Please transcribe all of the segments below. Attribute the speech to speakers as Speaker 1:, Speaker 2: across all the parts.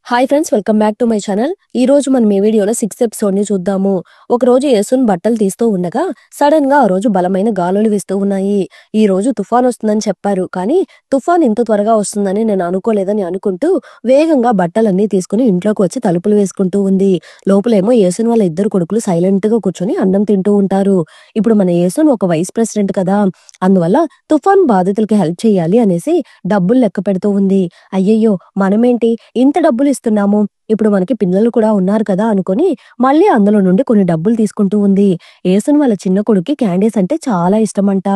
Speaker 1: Hi friends, welcome back to my channel. ఈ రోజు మనం ఈ వీడియోలో 6th ఎపిసోడ్ ని చూద్దాము. ఒక రోజు యేసున్ బట్టలు తీస్తూ ఉండగా సడన్ గా ఆ రోజు బలమైన గాలులు వీస్తూ ఉన్నాయి. ఈ రోజు తుఫాన్ వస్తుందని చెప్పారు, కానీ తుఫాన్ ఇంత త్వరగా వస్తుందని నేను అనుకోలేదని అనుకుంటూ వేగంగా బట్టలన్నీ తీసుకుని ఇంట్లోకి వచ్చి తలుపులు వేసుకుంటూ ఉంది. లోపలేమో యేసున్ వాళ్ళ ఇద్దరు కొడుకులు సైలెంట్ గా కూర్చొని అన్నం తింటూ ఉంటారు. ఇప్పుడు మన యేసున్ ఒక వైస్ ప్రెసిడెంట్ కదా, అందువల్ల తుఫాన్ బాధితులకి హెల్ప్ చేయాలి అనేసి డబ్బులు లెక్క పెడుతూ ఉంది. అయ్యయ్యో, మనమేంటి ఇంత డబ్బులు ఇస్తున్నాము, ఇప్పుడు మనకి పిల్లలు కూడా ఉన్నారు కదా అనుకొని మళ్ళీ అందులో నుండి కొన్ని డబ్బులు తీసుకుంటూ ఉంది. యేసున్ వాళ్ళ చిన్న కొడుక్కి క్యాండీస్ అంటే చాలా ఇష్టమంట.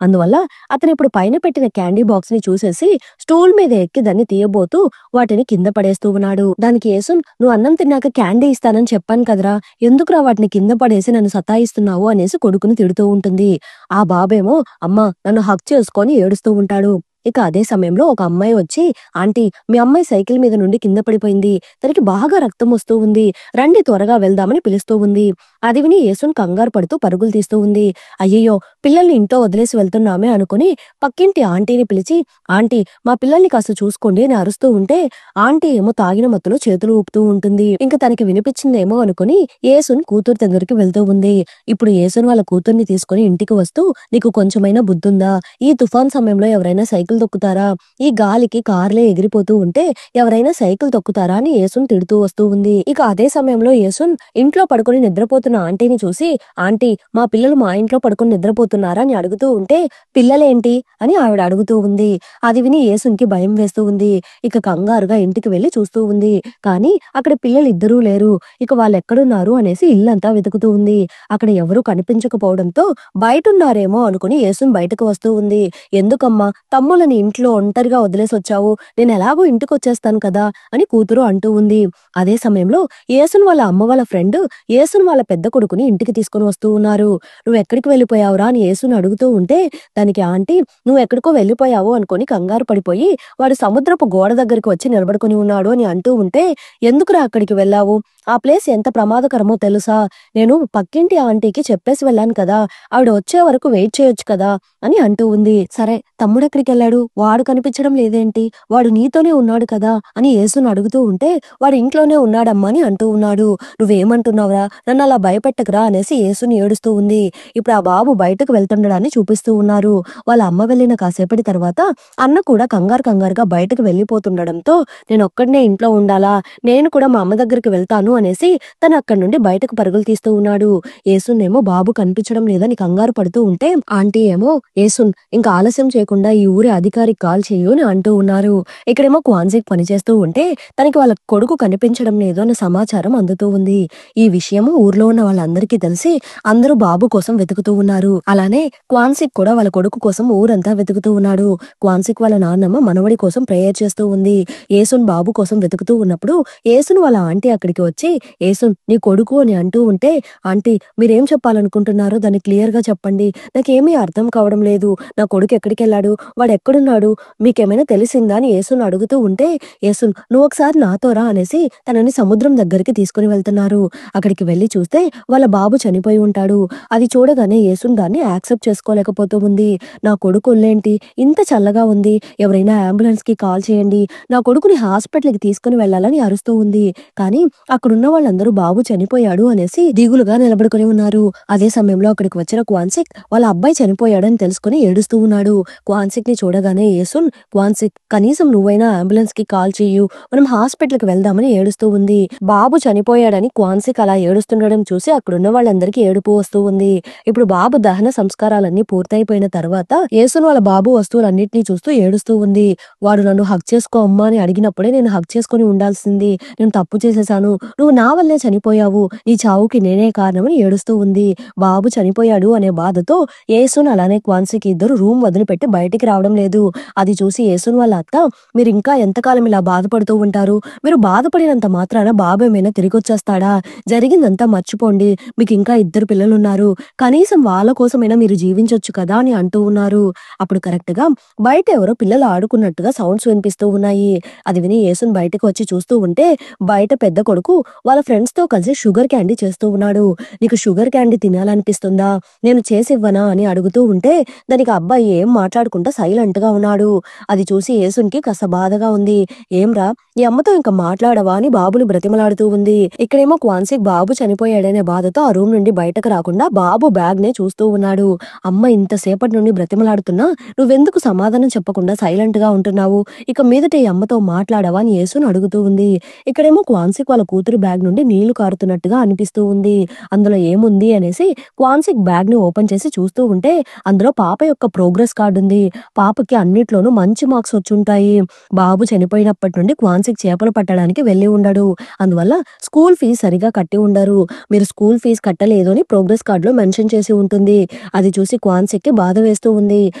Speaker 1: అందువల్ల అతను ఇప్పుడు పైన పెట్టిన క్యాండీ బాక్స్ ని చూసేసి స్టూల్ మీద ఎక్కి దాన్ని తీయబోతూ వాటిని కింద పడేస్తూ ఉన్నాడు. దానికి యేసున్, నువ్వు అన్నం తిన్నాక క్యాండీ ఇస్తానని చెప్పాను కదరా, ఎందుకురా వాటిని కింద పడేసి నన్ను సతాయిస్తున్నావు అనేసి కొడుకుని తిడుతూ ఉంటుంది. ఆ బాబేమో అమ్మా నన్ను హక్ చేసుకొని ఏడుస్తూ ఉంటాడు. ఇక అదే సమయంలో ఒక అమ్మాయి వచ్చి, ఆంటీ మీ అమ్మాయి సైకిల్ మీద నుండి కింద పడిపోయింది, తనకి బాగా రక్తం వస్తూ ఉంది, రండి త్వరగా వెళ్దామని పిలుస్తూ ఉంది. అది విని యేసున్ కంగారు పడుతూ పరుగులు తీస్తూ ఉంది. అయ్యయ్యో, పిల్లల్ని ఇంట్లో వదిలేసి వెళ్తున్నామే అనుకుని పక్కింటి ఆంటీని పిలిచి, ఆంటీ మా పిల్లల్ని కాస్త చూసుకోండి అని అరుస్తూ ఉంటే ఆంటీ ఏమో తాగిన మత్తులో చేతులు ఊపుతూ ఉంటుంది. ఇంకా తనకి వినిపించిందేమో అనుకుని యేసున్ కూతురు దగ్గరికి వెళ్తూ ఉంది. ఇప్పుడు యేసున్ వాళ్ళ కూతుర్ని తీసుకుని ఇంటికి వస్తూ, నీకు కొంచెమైనా బుద్ధుందా, ఈ తుఫాన్ సమయంలో ఎవరైనా సైకిల్ తొక్కుతారా, ఈ గాలికి కార్లే ఎగిరిపోతూ ఉంటే ఎవరైనా సైకిల్ తొక్కుతారా అని యేసున్ తిడుతూ వస్తూ ఉంది. ఇక అదే సమయంలో యేసున్ ఇంట్లో పడుకుని నిద్రపోతున్న ఆంటీని చూసి, ఆంటీ మా పిల్లలు మా ఇంట్లో పడుకుని నిద్రపోతున్నారా అని అడుగుతూ ఉంటే, పిల్లలేంటి అని ఆవిడ అడుగుతూ ఉంది. అది విని యేసున్ కి భయం వేస్తూ ఉంది. ఇక కంగారుగా ఇంటికి వెళ్లి చూస్తూ ఉంది, కానీ అక్కడ పిల్లలు ఇద్దరూ లేరు. ఇక వాళ్ళు ఎక్కడున్నారు అనేసి ఇల్లంతా వెతుకుతూ ఉంది. అక్కడ ఎవరూ కనిపించకపోవడంతో బయటున్నారేమో అనుకుని యేసున్ బయటకు వస్తూ ఉంది. ఎందుకమ్మా తమ్ముళ్ళని ఇంట్లో ఒంటరిగా వదిలేసి వచ్చావు, నేను ఎలాగో ఇంటికి వచ్చేస్తాను కదా అని కూతురు అంటూ ఉంది. అదే సమయంలో యేసున్ వాళ్ళ అమ్మ వాళ్ళ ఫ్రెండ్ యేసున్ వాళ్ళ పెద్ద కొడుకుని ఇంటికి తీసుకుని వస్తూ ఉన్నారు. నువ్వు ఎక్కడికి వెళ్ళిపోయావురా అని యేసున్ అడుగుతూ ఉంటే దానికి ఆంటీ, నువ్వు ఎక్కడికో వెళ్ళిపోయావు అనుకుని కంగారు పడిపోయి వాడు సముద్రపు గోడ దగ్గరికి వచ్చి నిలబడుకుని ఉన్నాడు అని అంటూ ఉంటే, ఎందుకురా అక్కడికి వెళ్ళావు, ఆ ప్లేస్ ఎంత ప్రమాదకరమో తెలుసా, నేను పక్కింటి ఆంటీకి చెప్పేసి వెళ్ళాను కదా, ఆవిడ వచ్చే వరకు వెయిట్ చేయొచ్చు కదా అని అంటూ ఉంది. సరే తమ్ముడు ఎక్కడికి వెళ్ళాడు, వాడు కనిపించడం లేదేంటి, వాడు నీతోనే ఉన్నాడు కదా అని యేసుని అడుగుతూ ఉంటే, వాడు ఇంట్లోనే ఉన్నాడమ్మా అని అంటూ ఉన్నాడు. నువ్వేమంటున్నావురా, నన్ను అలా భయపెట్టకురా అనేసి యేసుని ఏడుస్తూ ఉంది. ఇప్పుడు ఆ బాబు బయటకు వెళ్తుండడాన్ని చూపిస్తూ ఉన్నారు. వాళ్ళ అమ్మ వెళ్ళిన కాసేపటి తర్వాత అన్న కూడా కంగారుగా బయటకు వెళ్ళిపోతుండడంతో, నేను ఒక్కడనే ఇంట్లో ఉండాలా, నేను కూడా మా అమ్మ దగ్గరికి వెళ్తాను అనేసి తను అక్కడి నుండి బయటకు పరుగులు తీస్తూ ఉన్నాడు. యేసునేమో బాబు కనిపించడం లేదని కంగారు పడుతూ ఉంటే ఆంటీ ఏమో, యేసున్ ఇంకా ఆలస్యం చేయకుండా ఈ ఊరి అధికారికి కాల్ చేయు అని అంటూ ఉన్నారు. ఇక్కడేమో క్వాన్సిక్ పనిచేస్తూ ఉంటే తనకి వాళ్ళ కొడుకు కనిపించడం లేదు అన్న సమాచారం అందుతూ ఉంది. ఈ విషయము ఊర్లో ఉన్న వాళ్ళందరికీ తెలిసి అందరూ బాబు కోసం వెతుకుతూ ఉన్నారు. అలానే క్వాన్సిక్ కూడా వాళ్ళ కొడుకు కోసం ఊరంతా వెతుకుతూ ఉన్నాడు. క్వాన్సిక్ వాళ్ళ నాన్నమ్మ మనవడి కోసం ప్రేయర్ చేస్తూ ఉంది. యేసున్ బాబు కోసం వెతుకుతూ ఉన్నప్పుడు యేసున్ వాళ్ళ ఆంటీ అక్కడికి వచ్చి, యేసున్ నీ కొడుకు అని అంటూ ఉంటే, ఆంటీ మీరేం చెప్పాలనుకుంటున్నారో దాన్ని క్లియర్ గా చెప్పండి, నాకేమీ అర్థం కావడం లేదు, నా కొడుకు ఎక్కడికి వెళ్ళాడు, వాడు ఎక్కడున్నాడు, మీకేమైనా తెలిసిందా అని యేసున్ అడుగుతూ ఉంటే, యేసున్ నువ్వు ఒకసారి నాతో రా అనేసి తనని సముద్రం దగ్గరికి తీసుకుని వెళ్తున్నారు. అక్కడికి వెళ్లి చూస్తే వాళ్ళ బాబు చనిపోయి ఉంటాడు. అది చూడగానే యేసున్ దాన్ని యాక్సెప్ట్ చేసుకోలేకపోతూ ఉంది. నా కొడుకు ఒళ్ళేంటి ఇంత చల్లగా ఉంది, ఎవరైనా అంబులెన్స్ కి కాల్ చేయండి, నా కొడుకుని హాస్పిటల్ కి తీసుకుని వెళ్లాలని అరుస్తూ ఉంది. కానీ అక్కడున్న వాళ్ళందరూ బాబు చనిపోయాడు అనేసి దిగులుగా నిలబడుకుని ఉన్నారు. అదే సమయంలో అక్కడికి వచ్చిన క్వాన్సిక్ వాళ్ళ అబ్బాయి చనిపోయాడని తెలుసుకుని ఏడుస్తూ ఉన్నాడు. క్వాన్సిక్ ని చూడగానే యేసున్, క్వాన్సిక్ కనీసం నువ్వైనా అంబులెన్స్ కి కాల్ చేయు, మనం హాస్పిటల్ కి వెళ్దామని ఏడుస్తూ ఉంది. బాబు చనిపోయాడని క్వాన్సిక్ అలా ఏడుస్తుండడం చూసి అక్కడున్న వాళ్ళందరికీ ఏడుపు వస్తూ ఉంది. ఇప్పుడు బాబు దహన సంస్కారాలన్నీ పూర్తయిపోయిన తర్వాత యేసున్ వాళ్ళ బాబు వస్తువులన్నింటినీ చూస్తూ ఏడుస్తూ ఉంది. వాడు నన్ను హక్ చేసుకో అమ్మా అని అడిగినప్పుడే నేను హక్ చేసుకుని ఉండాల్సింది, నేను తప్పు చేసేసాను, నువ్వు నా వల్లే చనిపోయావు, నీ చావుకి నేనే కారణమని ఏడుస్తూ ఉంది. బాబు చనిపోయాడు అనే బాధతో యేసున్ అలానే క్వాన్సిక్ ఇద్దరు రూమ్ వదిలిపెట్టి బయటికి రావడం లేదు. అది చూసి యేసున్ వాళ్ళ అత్త, మీరు ఇంకా ఎంతకాలం ఇలా బాధపడుతూ ఉంటారు, మీరు బాధపడినంత మాత్రాన బాబు ఏమైనా తిరిగి వచ్చేస్తాడా, జరిగిందంతా మర్చిపోండి, మీకు ఇంకా ఇద్దరు పిల్లలున్నారు, కనీసం వాళ్ళ కోసమైనా మీరు జీవించొచ్చు కదా అని అంటూ ఉన్నారు. అప్పుడు కరెక్ట్ గా బయట ఎవరో పిల్లలు ఆడుకున్నట్టుగా సౌండ్స్ వినిపిస్తూ ఉన్నాయి. అది విని యేసున్ బయటకు వచ్చి చూస్తూ ఉంటే బయట పెద్ద కొడుకు వాళ్ళ ఫ్రెండ్స్ తో కలిసి షుగర్ క్యాండీ చేస్తూ ఉన్నాడు. నీకు షుగర్ క్యాండీ తినాలనిపిస్తుందా, నేను చేసివ్వనా అని అడుగుతూ ఉంటే దానికి ఆ అబ్బాయి ఏం మాట్లాడుకుంటా సైలెంట్ గా ఉన్నాడు. అది చూసి యేసునికి కాస్త బాధగా ఉంది. ఏంరా, ఈ అమ్మతో ఇంకా మాట్లాడవా అని బాబుని బ్రతిమలాడుతూ ఉంది. ఇక్కడేమో క్వాన్సిక్ బాబు చనిపోయాడనే బాధతో ఆ రూమ్ నుండి బయటకు రాకుండా బాబు బ్యాగ్ నే చూస్తూ ఉన్నాడు. అమ్మ ఇంతసేపటి నుండి బ్రతిమలాడుతున్నా నువ్వెందుకు సమాధానం చెప్పకుండా సైలెంట్ గా ఉంటున్నావు, ఇక మీదట ఈ అమ్మతో మాట్లాడవా అని యేసుని అడుగుతూ ఉంది. ఇక్కడేమో క్వాన్సిక్ వాళ్ళ కూతురు బ్యాగ్ నుండి నీళ్లు కారుతున్నట్టుగా అనిపిస్తూ ఉంది. అందులో ఏముంది అనేసి క్వాన్సిక్ బ్యాగ్ ని ఓపెన్ చేసి చూస్తూ ఉంటే అందులో పాప యొక్క ప్రోగ్రెస్ కార్డు ఉంది. పాపకి అన్నిట్లోనూ మంచి మార్క్స్ వచ్చుంటాయి. బాబు చనిపోయినప్పటి నుండి క్వాన్సిక్ చేపలు పట్టడానికి వెళ్ళి ఉండడు. అందువల్ల స్కూల్ ఫీజు సరిగా కట్టి ఉండరు. మీరు స్కూల్ ఫీజు కట్టలేదు అని ప్రోగ్రెస్ కార్డులో మెన్షన్ చేసి ఉంటుంది. అది చూసి క్వాన్సిక్ కి బాధ వేస్తూ ఉంది.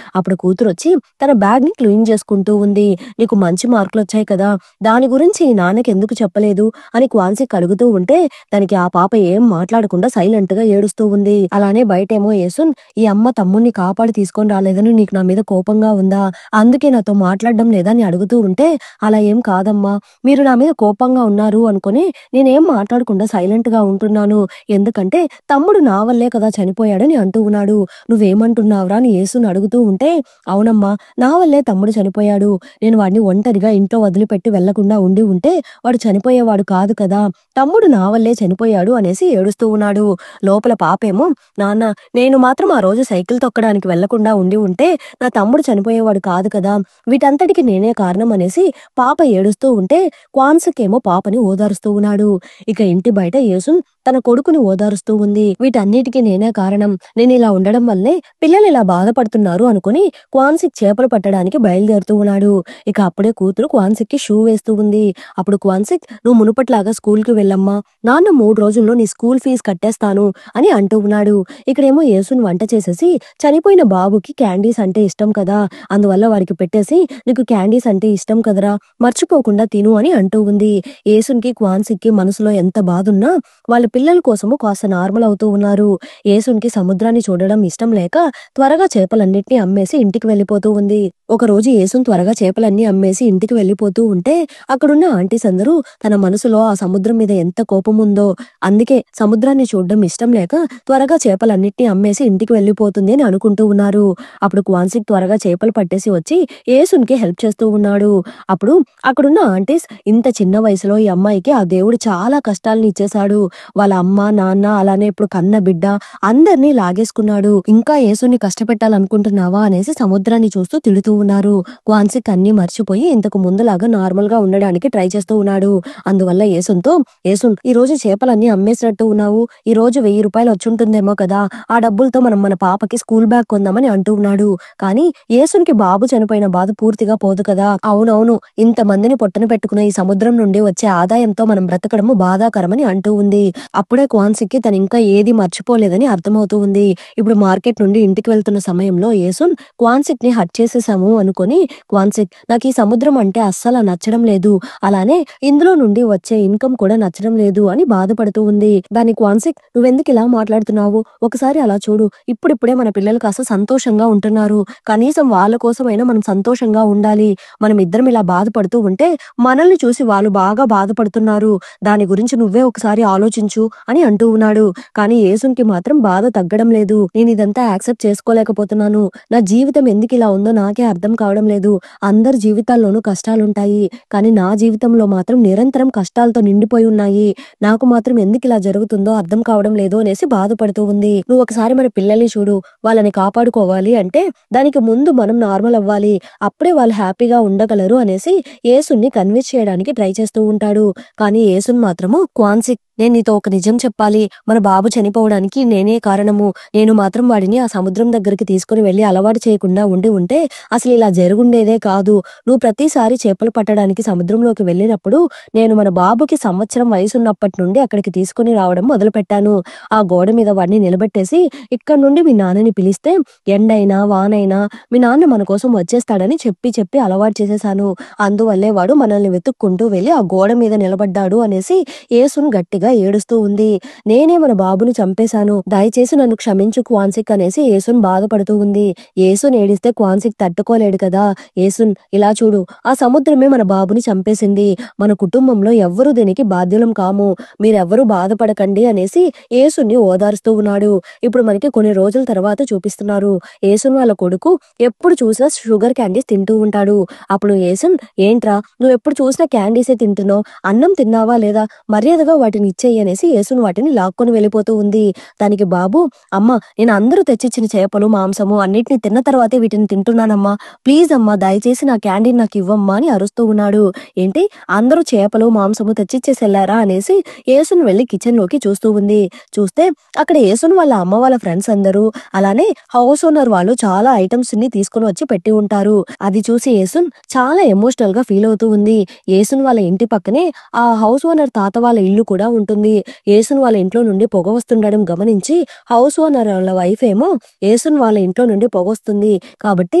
Speaker 1: అప్పుడు కూతురు వచ్చి తన బ్యాగ్ ని క్లీన్ చేసుకుంటూ ఉంది. నీకు మంచి మార్కులు వచ్చాయి కదా, దాని గురించి నాన్నకి ఎందుకు చెప్పలేదు అని క్వాన్సిక్ అడుగుతూ ఉంటే దానికి ఆ పాప ఏం మాట్లాడకుండా సైలెంట్ గా ఏడుస్తూ ఉంది. అలానే బయటేమో యేసున్, ఈ అమ్మ తమ్ముణ్ణి కాపాడి తీసుకొని రాలేదని నీకు నా మీద కోపంగా ఉందా, అందుకే నాతో మాట్లాడడం లేదా అని అడుగుతూ ఉంటే అలా ఏం కాదమ్మా, మీరు నా మీద కోపంగా ఉన్నారు అనుకుని నేనేం మాట్లాడకుండా సైలెంట్ గా ఉంటున్నాను. ఎందుకంటే తమ్ముడు నా వల్లే కదా చనిపోయాడని అంటూ ఉన్నాడు. నువ్వేమంటున్నావురా అని యేసుని అడుగుతూ ఉంటే అవునమ్మా, నా వల్లే తమ్ముడు చనిపోయాడు. నేను వాడిని ఒంటరిగా ఇంట్లో వదిలిపెట్టి వెళ్లకుండా ఉండి ఉంటే వాడు చనిపోయేవాడు కాదు కదా, తమ్ముడు నా వల్లే చనిపోయాడు అనేసి ఏడుస్తూ ఉన్నాడు. లోపల పాపేమో నాన్న, నేను మాత్రం ఆ రోజు సైకిల్ తొక్కడానికి వెళ్లకుండా ఉండి ఉంటే నా తమ్ముడు చనిపోయేవాడు కాదు కదా, వీటంతటికి నేనే కారణం అనేసి పాప ఏడుస్తూ ఉంటే క్వాన్సిక్ ఏమో పాపని ఓదారుస్తూ ఉన్నాడు. ఇక ఇంటి బయట యేసున్ తన కొడుకుని ఓదారుస్తూ ఉంది. వీటన్నిటికీ నేనే కారణం, నేను ఇలా ఉండడం వల్లే పిల్లలు ఇలా బాధపడుతున్నారు అనుకుని క్వాన్సిక్ చేపలు పట్టడానికి బయలుదేరుతూ ఉన్నాడు. ఇక అప్పుడే కూతురు క్వాన్సిక్ కి షూ వేస్తూ ఉంది. అప్పుడు క్వాన్సిక్, నువ్వు మునుపట్లాగా స్కూల్ కి వెళ్ళమ్మా, నాన్న 3 రోజుల్లో నీ స్కూల్ ఫీజు కట్టేస్తాను అని అంటూ ఉన్నాడు. ఇక్కడేమో యేసున్ వంట చేసేసి చనిపోయిన బాబుకి క్యాండీస్ అంటే ఇష్టం కదా, అందువల్ల వాడికి పెట్టేసి నీకు క్యాండీస్ అంటే ఇష్టం కదరా, మర్చిపోకుండా తిను అని అంటూ ఉంది. యేసున్కి క్వాన్సిక్ కి మనసులో ఎంత బాధున్నా వాళ్ళ పిల్లల కోసము కాస్త నార్మల్ అవుతూ ఉన్నారు. యేసున్కి సముద్రాన్ని చూడడం ఇష్టం లేక త్వరగా చేపలన్నిటిని అమ్మేసి ఇంటికి వెళ్ళిపోతూ ఉంది. ఒక రోజు యేసున్ త్వరగా చేపలన్నీ అమ్మేసి ఇంటికి వెళ్ళిపోతూ ఉంటే అక్కడున్న ఆంటీస్ అందరూ తన మనసులో ఆ సముద్రం మీద ఎంత కోపం ఉందో, అందుకే సముద్రాన్ని చూడడం ఇష్టం లేక త్వరగా చేపలన్నిటిని అమ్మేసి ఇంటికి వెళ్ళిపోతుంది అని అనుకుంటూ ఉన్నారు. అప్పుడు క్వాన్సిక్ త్వరగా చేపలు పట్టేసి వచ్చి యేసున్కి హెల్ప్ చేస్తూ ఉన్నాడు. అప్పుడు అక్కడున్న ఆంటీస్, ఇంత చిన్న వయసులో ఈ అమ్మాయికి ఆ దేవుడు చాలా కష్టాలను ఇచ్చేశాడు, వాళ్ళ అమ్మ నాన్న అలానే ఇప్పుడు కన్న బిడ్డ అందరినీ లాగేసుకున్నాడు, ఇంకా యేసుని కష్టపెట్టాలనుకుంటున్నావా అనేసి సముద్రాన్ని చూస్తూ తిడుతూ ఉన్నారు. క్వాన్సిక్ అన్ని మర్చిపోయి ఇంతకు ముందులాగా నార్మల్ గా ఉండడానికి ట్రై చేస్తూ ఉన్నాడు. అందువల్ల యేసున్తో, యేసున్ ఈ రోజు చేపలన్నీ అమ్మేసినట్టు ఉన్నావు, ఈ రోజు 1000 రూపాయలు వచ్చుంటుందేమో కదా, ఆ డబ్బులతో మనం మన పాపకి స్కూల్ బ్యాగ్ కొందామని అంటూ ఉన్నాడు. కానీ యేసునికి బాబు చనిపోయిన బాధ పూర్తిగా పోదు కదా. అవునవును, ఇంతమందిని పొట్టన పెట్టుకున్న ఈ సముద్రం నుండి వచ్చే ఆదాయంతో మనం బ్రతకడము బాధాకరమని అంటూ ఉంది. అప్పుడే క్వాన్సిక్ కి తను ఇంకా ఏది మర్చిపోలేదని అర్థమవుతూ ఉంది. ఇప్పుడు మార్కెట్ నుండి ఇంటికి వెళ్తున్న సమయంలో యేసున్ క్వాన్సిక్ ని హట్ చేసేసాము అనుకుని, క్వాన్సిక్, నాకు ఈ సముద్రం అంటే అస్సలు నచ్చడం లేదు, అలానే ఇందులో నుండి వచ్చే ఇన్కమ్ కూడా నచ్చడం లేదు అని బాధపడుతూ ఉంది. దాని క్వాన్సిక్, నువ్వెందుకు ఇలా మాట్లాడుతున్నావు, ఒకసారి అలా చూడు, ఇప్పుడిప్పుడే మన పిల్లలు కాస్త సంతోషంగా ఉంటున్నారు, కనీసం వాళ్ళ కోసమైనా మనం సంతోషంగా ఉండాలి, మనం ఇద్దరం ఇలా బాధపడుతూ ఉంటే మనల్ని చూసి వాళ్ళు బాగా బాధపడుతున్నారు, దాని గురించి నువ్వే ఒకసారి ఆలోచించు అని అంటూ ఉన్నాడు. కానీ యేసున్కి మాత్రం బాధ తగ్గడం లేదు. నేను ఇదంతా యాక్సెప్ట్ చేసుకోలేకపోతున్నాను, నా జీవితం ఎందుకు ఇలా ఉందో నాకే అర్థం కావడం లేదు, అందరి జీవితాల్లోనూ కష్టాలుంటాయి, కానీ నా జీవితంలో మాత్రం నిరంతరం కష్టాలతో నిండిపోయి ఉన్నాయి, నాకు మాత్రం ఎందుకు ఇలా జరుగుతుందో అర్థం కావడం లేదు అనేసి బాధపడుతూ ఉంది. నువ్వు ఒకసారి మన పిల్లల్ని చూడు, వాళ్ళని కాపాడుకోవాలి అంటే దానికి ముందు మనం నార్మల్ అవ్వాలి, అప్పుడే వాళ్ళు హ్యాపీగా ఉండగలరు అనేసి యేసుని కన్విన్స్ చేయడానికి ట్రై చేస్తూ ఉంటాడు. కానీ యేసున్ మాత్రము, క్వాన్సిక్, నేను నీతో ఒక నిజం చెప్పాలి, మన బాబు చనిపోవడానికి నేనే కారణము, నేను మాత్రం వాడిని ఆ సముద్రం దగ్గరికి తీసుకుని వెళ్ళి అలవాటు చేయకుండా ఉండి ఉంటే అసలు ఇలా జరుగుండేదే కాదు, నువ్వు ప్రతిసారి చేపలు పట్టడానికి సముద్రంలోకి వెళ్ళినప్పుడు నేను మన బాబుకి సంవత్సరం వయసున్నప్పటి నుండి అక్కడికి తీసుకుని రావడం మొదలు పెట్టాను, ఆ గోడ మీద వాడిని నిలబెట్టేసి ఇక్కడ నుండి మీ నాన్నని పిలిస్తే ఎండైనా వానైనా మీ నాన్న మన కోసం వచ్చేస్తాడని చెప్పి చెప్పి అలవాటు చేసేసాను, అందువల్లే వాడు మనల్ని వెతుక్కుంటూ వెళ్ళి ఆ గోడ మీద నిలబడ్డాడు అనేసి యేసున్ గట్టిగా బాధగా ఏడుస్తూ ఉంది. నేనే మన బాబుని చంపేశాను, దయచేసి నన్ను క్షమించు క్వాన్సిక్ అనేసి యేసున్ బాధపడుతూ ఉంది. యేసున్ ఏడిస్తే క్వాన్సిక్ తట్టుకోలేడు కదా. యేసున్, ఇలా చూడు, ఆ సముద్రమే మన బాబుని చంపేసింది. మన కుటుంబంలో ఎవ్వరూ దీనికి బాధ్యులం కాము. మీరెవ్వరూ బాధపడకండి అనేసి యేసుని ఓదారుస్తూ ఉన్నాడు. ఇప్పుడు మనకి కొన్ని రోజుల తర్వాత చూపిస్తున్నారు. యేసున్ వాళ్ళ కొడుకు ఎప్పుడు చూసినా షుగర్ క్యాండీస్ తింటూ ఉంటాడు. అప్పుడు యేసున్, ఏంట్రా నువ్వు ఎప్పుడు చూసినా క్యాండీసే తింటున్నావు, అన్నం తిన్నావా లేదా, మర్యాదగా వాటిని ఇచ్చేయి అనేసి యేసున్ వాటిని లాక్కొని వెళ్ళిపోతూ ఉంది. దానికి బాబు, అమ్మ నేను అందరూ తెచ్చిచ్చిన చేపలు మాంసము అన్నిటిని తిన్న తర్వాతే వీటిని తింటున్నానమ్మా, ప్లీజ్ అమ్మా దయచేసి నా క్యాండీని నాకు ఇవ్వమ్మా అని అరుస్తూ ఉన్నాడు. ఏంటి, అందరూ చేపలు మాంసము తెచ్చిచ్చేసి వెళ్ళారా అనేసి యేసున్ వెళ్లి కిచెన్ లోకి చూస్తూ ఉంది. చూస్తే అక్కడ యేసున్ వాళ్ళ అమ్మ వాళ్ళ ఫ్రెండ్స్ అందరూ, అలానే హౌస్ ఓనర్ వాళ్ళు చాలా ఐటమ్స్ ని తీసుకుని వచ్చి పెట్టి ఉంటారు. అది చూసి యేసున్ చాలా ఎమోషనల్ గా ఫీల్ అవుతూ ఉంది. యేసున్ వాళ్ళ ఇంటి పక్కనే ఆ హౌస్ ఓనర్ తాత వాళ్ళ ఇల్లు కూడా ఉంటుంది. యేసున్ వాళ్ళ ఇంట్లో నుండి పొగ వస్తుండడం గమనించి హౌస్ ఓనర్ వాళ్ళ వైఫ్ ఏమో, యేసున్ వాళ్ళ ఇంట్లో నుండి పొగ వస్తుంది కాబట్టి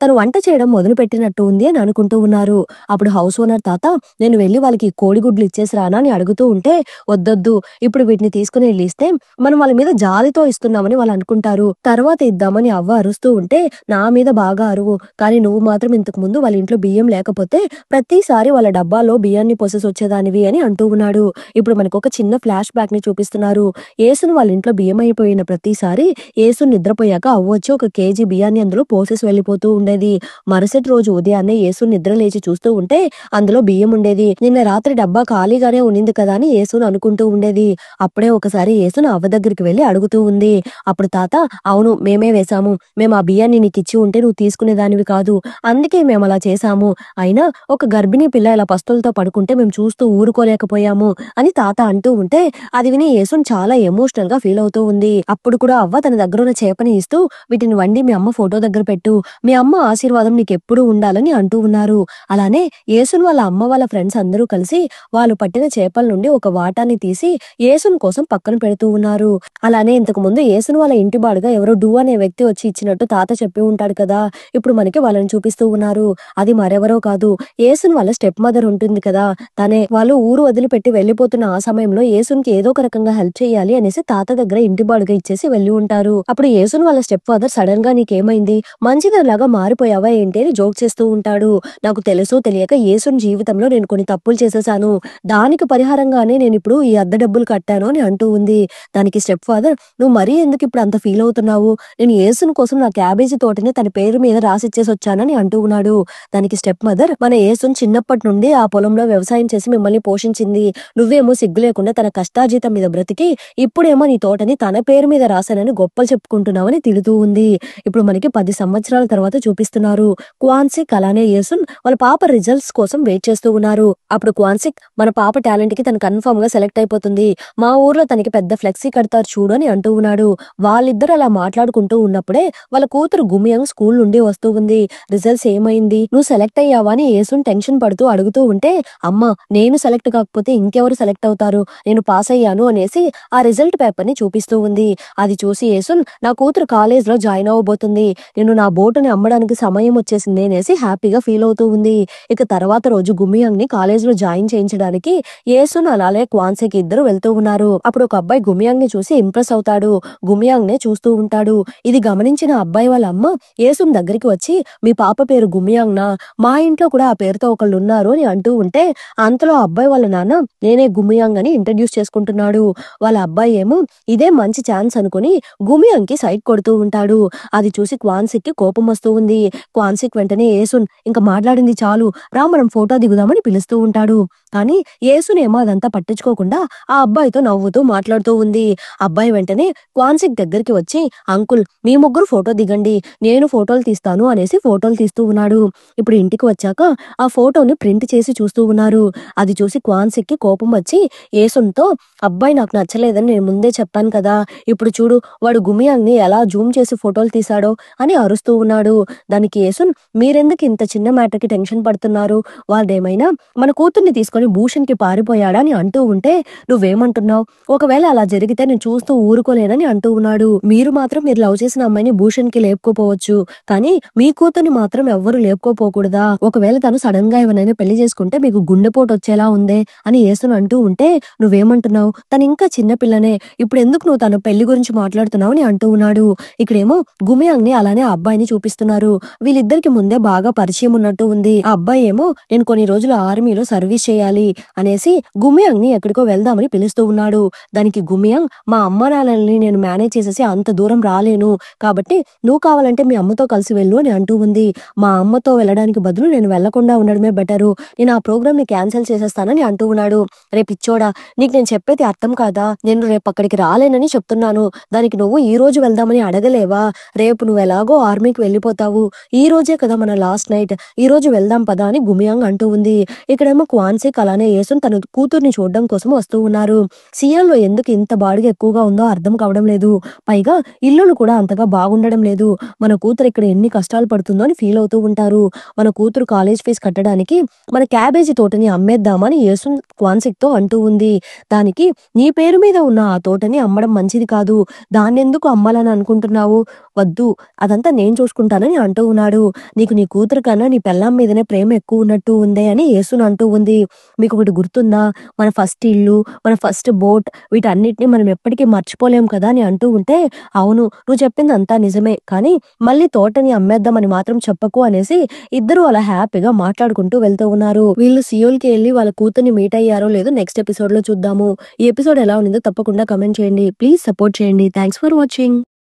Speaker 1: తను వంట చేయడం మొదలు పెట్టినట్టు ఉంది అని అనుకుంటూ ఉన్నారు. అప్పుడు హౌస్ ఓనర్ తాత, నేను వెళ్లి వాళ్ళకి కోడిగుడ్లు ఇచ్చేసి రానా అని అడుగుతూ ఉంటే, వద్దొద్దు, ఇప్పుడు వీటిని తీసుకుని వెళ్ళి ఇస్తే మనం వాళ్ళ మీద జాలితో ఇస్తున్నామని వాళ్ళు అనుకుంటారు, తర్వాత ఇద్దామని అవ్వ అరుస్తూ ఉంటే, నా మీద బాగా అరువు, కానీ నువ్వు మాత్రం ఇంతకు ముందు వాళ్ళ ఇంట్లో బియ్యం లేకపోతే ప్రతిసారి వాళ్ళ డబ్బాలో బియ్యాన్ని పోసేసి వచ్చేదానివి అని అంటూ ఉన్నాడు. ఇప్పుడు మనకు ఒక చిన్న ఫ్లాష్ బ్యాక్ ని చూపిస్తున్నారు. యేసును వాళ్ళ ఇంట్లో బియ్యం అయిపోయిన ప్రతిసారి యేసు నిద్రపోయాక అవ్వ వచ్చి ఒక కేజీ బియ్యాన్ని అందులో పోసేసి వెళ్ళిపోతూ ఉండేది. మరుసటి రోజు ఉదయాన్నే యేసు నిద్ర లేచి చూస్తూ ఉంటే అందులో బియ్యం ఉండేది. నిన్న రాత్రి డబ్బా ఖాళీగానే ఉన్నింది కదా అని యేసును అనుకుంటూ ఉండేది. అప్పుడే ఒకసారి యేసును అవ్వ దగ్గరికి వెళ్లి అడుగుతూ ఉంది. అప్పుడు తాత, అవును మేమే వేశాము, మేము ఆ బియ్యాన్ని నీకు ఇచ్చి ఉంటే నువ్వు తీసుకునేదానివి కాదు, అందుకే మేము అలా చేశాము, అయినా ఒక గర్భిణీ పిల్ల ఇలా పస్తులతో పడుకుంటే మేము చూస్తూ ఊరుకోలేకపోయాము అని తాత అంటూ ఉంటే అది విని యేసున్ చాలా ఎమోషనల్ గా ఫీల్ అవుతూ ఉంది. అప్పుడు కూడా అవ్వ తన దగ్గర ఉన్న చేపని ఇస్తూ, వీటిని వండి మీ అమ్మ ఫోటో దగ్గర పెట్టు, మీ అమ్మ ఆశీర్వాదం నీకు ఎప్పుడూ ఉండాలని అంటూ ఉన్నారు. అలానే యేసున్ వాళ్ళ అమ్మ వాళ్ళ ఫ్రెండ్స్ అందరూ కలిసి వాళ్ళు పట్టిన చేపల నుండి ఒక వాటాన్ని తీసి యేసున్ కోసం పక్కన పెడుతూ ఉన్నారు. అలానే ఇంతకు ముందు యేసున్ వాళ్ళ ఇంటి బాడుగా ఎవరో డూ అనే వ్యక్తి వచ్చి ఇచ్చినట్టు తాత చెప్పి ఉంటాడు కదా. ఇప్పుడు మనకి వాళ్ళని చూపిస్తూ ఉన్నారు. అది మరెవరో కాదు, యేసున్ వాళ్ళ స్టెప్ మదర్ ఉంటుంది కదా, తనే. వాళ్ళు ఊరు వదిలిపెట్టి వెళ్లిపోతున్న ఆ సమయంలో యేసున్కి ఏదో ఒక రకంగా హెల్ప్ చేయాలి అనేసి తాత దగ్గర ఇంటి బాడుగా ఇచ్చేసి వెళ్ళి ఉంటారు. అప్పుడు యేసున్ వాళ్ళ స్టెప్ ఫాదర్ సడన్ గా నీకేమైంది, మంచిదానిలాగా మారిపోయావా ఏంటి అని జోక్ చేస్తూ ఉంటాడు. నాకు తెలుసో తెలియక యేసున్ జీవితంలో నేను కొన్ని తప్పులు చేసేసాను, దానికి పరిహారంగానే నేను ఇప్పుడు ఈ అద్దె డబ్బులు కట్టాను అని అంటూ ఉంది. దానికి స్టెప్ ఫాదర్, నువ్వు మరీ ఎందుకు ఇప్పుడు అంత ఫీల్ అవుతున్నావు, నేను యేసున్ కోసం నా క్యాబేజీ తోటని తన పేరు మీద రాసిచ్చేసి వచ్చానని అంటూ ఉన్నాడు. దానికి స్టెప్ మదర్, మన యేసున్ చిన్నప్పటి నుండి ఆ పొలంలో వ్యవసాయం చేసి మిమ్మల్ని పోషించింది, నువ్వేమో సిగ్గు లేకుండా తన కష్టార్జితం మీద బ్రతికి ఇప్పుడేమో నీ తోటని తన పేరు మీద రాశానని గొప్పలు చెప్పుకుంటున్నావని తిడుతూ ఉంది. ఇప్పుడు మనకి 10 సంవత్సరాల తర్వాత చూపిస్తున్నారు. క్వాన్సిక్ అలానే యేసున్ వాళ్ళ పాప రిజల్ట్స్ కోసం వెయిట్ చేస్తూ ఉన్నారు. అప్పుడు క్వాన్సిక్, మన పాప టాలెంట్ కి తను కన్ఫర్మ్ గా సెలెక్ట్ అయిపోతుంది, మా ఊర్లో తనకి పెద్ద ఫ్లెక్సీ కడతారు చూడు అని అంటూ ఉన్నాడు. వాళ్ళిద్దరు అలా మాట్లాడుకుంటూ ఉన్నప్పుడే వాళ్ళ కూతురు గుమియంగ్ స్కూల్ నుండి వస్తూ ఉంది. రిజల్ట్స్ ఏమైంది, నువ్వు సెలెక్ట్ అయ్యావా అని యేసున్ టెన్షన్ పడుతూ అడుగుతూ ఉంటే, అమ్మ నేను సెలెక్ట్ కాకపోతే ఇంకెవరు సెలెక్ట్ అవుతారు, నేను పాస్ అయ్యాను అనేసి ఆ రిజల్ట్ పేపర్ ని చూపిస్తూ ఉంది. అది చూసి యేసున్, నా కూతురు కాలేజ్ లో జాయిన్ అవ్వబోతుంది, నేను నా బోటుని అమ్మడానికి సమయం వచ్చేసింది అనేసి హ్యాపీగా ఫీల్ అవుతూ ఉంది. ఇక తర్వాత రోజు గుమియంగ్ ని కాలేజ్ లో జాయిన్ చేయించడానికి యేసున్ అలాగే క్వాన్సిక్ ఇద్దరు వెళ్తూ ఉన్నారు. అప్పుడు ఒక అబ్బాయి గుమియంగ్ ని చూసి ఇంప్రెస్ అవుతాడు, గుమియంగ్ నే చూస్తూ ఉంటాడు. ఇది గమనించిన అబ్బాయి వాళ్ళ అమ్మ యేసున్ దగ్గరికి వచ్చి, మీ పాప పేరు గుమియాంగ్ నా, మా ఇంట్లో కూడా ఆ పేరుతో ఒకళ్ళు ఉన్నారు అని అంటూ ఉంటే, అంతలో అబ్బాయి వాళ్ళ నాన్న నేనే గుమియాంగ్ అని ఇంట్రడ్యూస్ చేసుకుంటున్నాడు. వాళ్ళ అబ్బాయి ఏమో ఇదే మంచి ఛాన్స్ అనుకుని గుమియాంగ్ కి సైట్ కొడుతూ ఉంటాడు. అది చూసి క్వాన్సిక్ కి కోపం వస్తూ ఉంది. క్వాన్సిక్ వెంటనే యేసున్, ఇంకా మాట్లాడింది చాలు, రా మనం ఫోటో దిగుదామని పిలుస్తూ ఉంటాడు. కానీ యేసున్ ఏమో అదంతా పట్టించుకోకుండా ఆ అబ్బాయితో నవ్వుతూ మాట్లాడుతూ ఉంది. అబ్బాయి వెంటనే క్వాన్సిక్ దగ్గరికి వచ్చి, అంకుల్ మీ ముగ్గురు ఫోటో దిగండి, నేను ఫోటోలు తీస్తాను అనేసి ఫోటోలు తీస్తూ ఉన్నాడు. ఇప్పుడు ఇంటికి వచ్చాక ఆ ఫోటోని ప్రింట్ చేసి చూస్తూ ఉన్నారు. అది చూసి క్వాన్సిక్ కి కోపం వచ్చి యేసున్తో, అబ్బాయి నాకు నచ్చలేదని నేను ముందే చెప్పాను కదా, ఇప్పుడు చూడు వాడు గుమియాంగ్ ని ఎలా జూమ్ చేసి ఫోటోలు తీశాడో అని అరుస్తూ ఉన్నాడు. దానికి యేసున్, మీరెందుకు ఇంత చిన్న మ్యాటర్ కి టెన్షన్ పడుతున్నారు, వాడేమైనా మన కూతుర్ని తీసుకొని భూషణ్ కి పారిపోయాడా అని అంటూ ఉంటే, నువ్వేమంటున్నావు, ఒకవేళ అలా జరిగితే నేను చూస్తూ ఊరుకోలేనని అంటూ ఉన్నాడు. మీరు మాత్రం మీరు లవ్ చేసిన అమ్మాయిని భూషణ్ కి లేపుకోపోవచ్చు, కానీ మీ కూతుర్ని మాత్రం ఎవ్వరు లేపుకోపోకూడదా, ఒకవేళ తను సడన్ గా ఎవరైనా పెళ్లి చేసుకుంటే మీకు గుండెపోటు వచ్చేలా ఉందే అని యేసున్ అంటూ ఉంటే, నువ్వేమంటున్నావు? తను ఇంకా చిన్న పిల్లనే. ఇప్పుడెందుకు నువ్వు తన పెళ్లి గురించి మాట్లాడుతున్నావు అని అంటూ ఉన్నాడు. ఇక్కడేమో గుమియాంగ్‌ని అలానే ఆ అబ్బాయిని చూపిస్తున్నారు. వీళ్ళిద్దరికి ముందే బాగా పరిచయం ఉన్నట్టు ఉంది. ఆ అబ్బాయి ఏమో నేను కొన్ని రోజులు ఆర్మీలో సర్వీస్ చేయాలి అనేసి గుమియాంగ్‌ని ఎక్కడికో వెళ్దామని పిలుస్తూ ఉన్నాడు. దానికి గుమియాంగ్ మా అమ్మ నాన్నల్ని నేను మేనేజ్ చేసేసి అంత దూరం రాలేను. కాబట్టి నువ్వు కావాలంటే మీ అమ్మతో కలిసి వెళ్ళు అని అంటూ ఉంది. మా అమ్మతో వెళ్ళడానికి బదులు నేను వెళ్ళకుండా ఉండడమే బెటరు. నేను ఆ ప్రోగ్రామ్‌ని క్యాన్సెల్ చేసేస్తానని అంటూ ఉన్నాడు. "రే పిచ్చోడా! నీకు నేను చెప్పేది అర్థం కాదా? నేను రేపు అక్కడికి రాలేనని చెప్తున్నాను. దానికి నువ్వు ఈ రోజు వెళ్దామని అడగలేవా? రేపు నువ్వు ఎలాగో ఆర్మీకి వెళ్ళిపోతావు. ఈ రోజే కదా మన లాస్ట్ నైట్. ఈ రోజు వెళ్దాం పదా" అని గుమియాంగ్ అంటూ ఉంది. ఇక్కడేమో క్వాన్సిక్ అలానే యేసున్ తన కూతుర్ని చూడడం కోసం వస్తూ ఉన్నారు. సియోల్‌లో ఎందుకు ఇంత బాడుగ ఎక్కువగా ఉందో అర్థం కావడం లేదు. పైగా ఇల్లులు కూడా అంతగా బాగుండడం లేదు. మన కూతురు ఇక్కడ ఎన్ని కష్టాలు పడుతుందో అని ఫీల్ అవుతూ ఉంటారు. మన కూతురు కాలేజ్ ఫీజు కట్టడానికి మన క్యాబేజీ తోటని అమ్మేద్దామని యేసున్ క్వాన్సిక్‌తో అంటూ ఉంది. దానికి నీ పేరు మీద ఉన్న ఆ తోటని అమ్మడం మంచిది కాదు. దాన్నెందుకు అమ్మాలని అనుకుంటున్నావు? వద్దు. అదంతా నేను చూసుకుంటానని అంటూ ఉన్నాడు. నీకు నీ కూతురు కన్నా నీ పెళ్ళాం మీదనే ప్రేమ ఎక్కువ ఉన్నట్టు ఉందే అని యేసున్ అంటూ ఉంది. మీకొకటి గుర్తుందా? మన ఫస్ట్ ఇల్లు, మన ఫస్ట్ బోట్ వీటన్నిటిని మనం ఎప్పటికీ మర్చిపోలేం కదా అని అంటూ ఉంటే, అవును నువ్వు చెప్పిందంతా నిజమే. కానీ మళ్ళీ తోటని అమ్మేద్దామని మాత్రం చెప్పకు అనేసి ఇద్దరూ అలా హ్యాపీగా మాట్లాడుకుంటూ వెళ్తూ ఉన్నారు. వీళ్ళు సియోల్‌కి ఎళ్లి వాళ్ళ కూతుర్ని మీట్ అయ్యారో లేదో నెక్స్ట్ ఎపిసోడ్‌లో చూద్దాము. ఈ ఎపిసోడ్ ఎలా ఉండిందో తప్పకుండా కామెంట్ చేయండి. ప్లీజ్ సపోర్ట్ చేయండి. Thanks for watching.